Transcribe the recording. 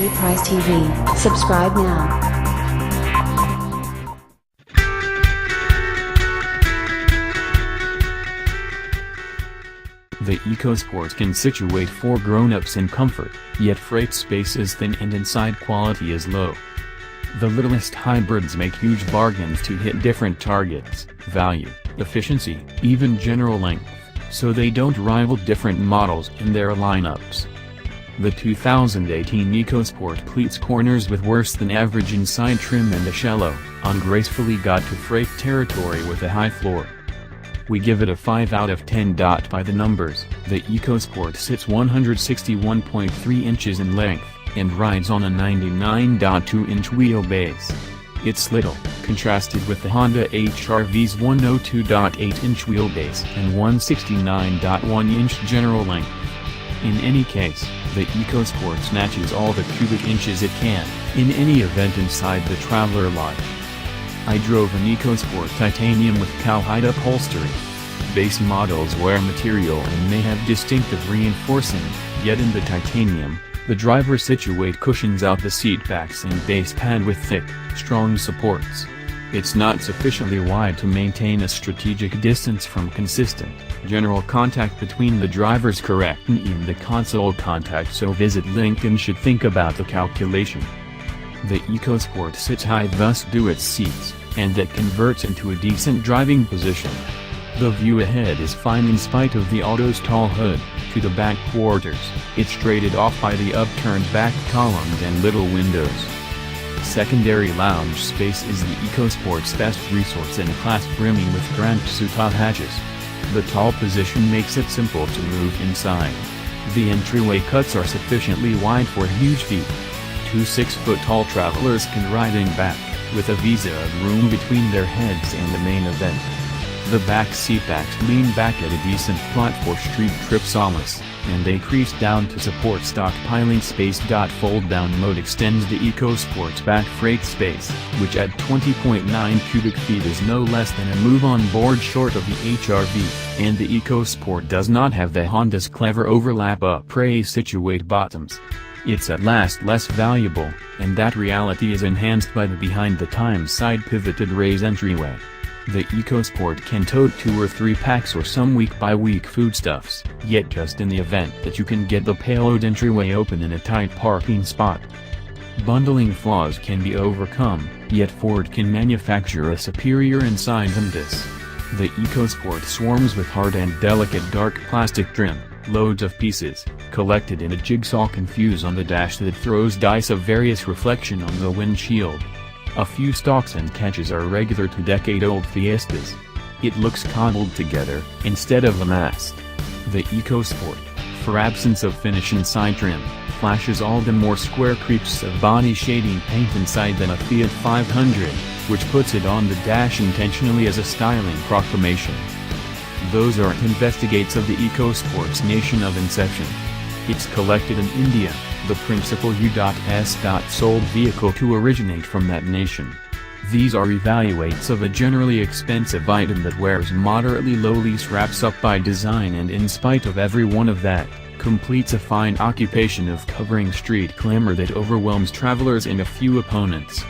Price TV. Subscribe now. The Ecosport can situate 4 grown-ups in comfort, yet freight space is thin and inside quality is low. The littlest hybrids make huge bargains to hit different targets, value, efficiency, even general length, so they don't rival different models in their lineups. The 2018 Ecosport pleats corners with worse than average inside trim and a shallow, ungracefully got to freight territory with a high floor. We give it a 5 out of 10. By the numbers, the Ecosport sits 161.3 inches in length, and rides on a 99.2-inch wheelbase. It's little, contrasted with the Honda HR-V's 102.8-inch wheelbase and 169.1-inch general length. In any case, the Ecosport snatches all the cubic inches it can, in any event inside the Traveler Lodge. I drove an Ecosport titanium with cowhide upholstery. Base models wear material and may have distinctive reinforcing, yet in the titanium, the driver situate cushions out the seat backs and base pad with thick, strong supports. It's not sufficiently wide to maintain a strategic distance from consistent, general contact between the driver's correct knee and the console contact, so visit link and should think about the calculation. The Ecosport sits high, thus do its seats, and that converts into a decent driving position. The view ahead is fine in spite of the auto's tall hood. To the back quarters, it's traded off by the upturned back columns and little windows. Secondary lounge space is the Ecosport's best resource in class, brimming with grand situate hatches. The tall position makes it simple to move inside. The entryway cuts are sufficiently wide for huge feet. 2 6-foot-tall travelers can ride in back, with a visa of room between their heads and the main event. The back seatbacks lean back at a decent plot for street trip solace, and they crease down to support stockpiling space. Fold-down mode extends the Ecosport's back freight space, which at 20.9 cubic feet is no less than a move on board short of the HR-V, and the Ecosport does not have the Honda's clever overlap upraise situate bottoms. It's at last less valuable, and that reality is enhanced by the behind-the-times side pivoted raise entryway. The Ecosport can tote 2 or 3 packs or some week-by-week foodstuffs, yet just in the event that you can get the payload entryway open in a tight parking spot. Bundling flaws can be overcome, yet Ford can manufacture a superior inside than this. The Ecosport swarms with hard and delicate dark plastic trim, loads of pieces, collected in a jigsaw confuse on the dash that throws dice of various reflection on the windshield. A few stalks and catches are regular to decade-old Fiestas. It looks cobbled together, instead of amassed. The Ecosport, for absence of finish inside trim, flashes all the more square creeps of body shading paint inside than a Fiat 500, which puts it on the dash intentionally as a styling proclamation. Those aren't investigates of the Ecosport's nation of inception. It's collected in India, the principal U.S. sold vehicle to originate from that nation. These are evaluates of a generally expensive item that wears moderately low lease wraps up by design, and in spite of every one of that, completes a fine occupation of covering street glamour that overwhelms travelers and a few opponents.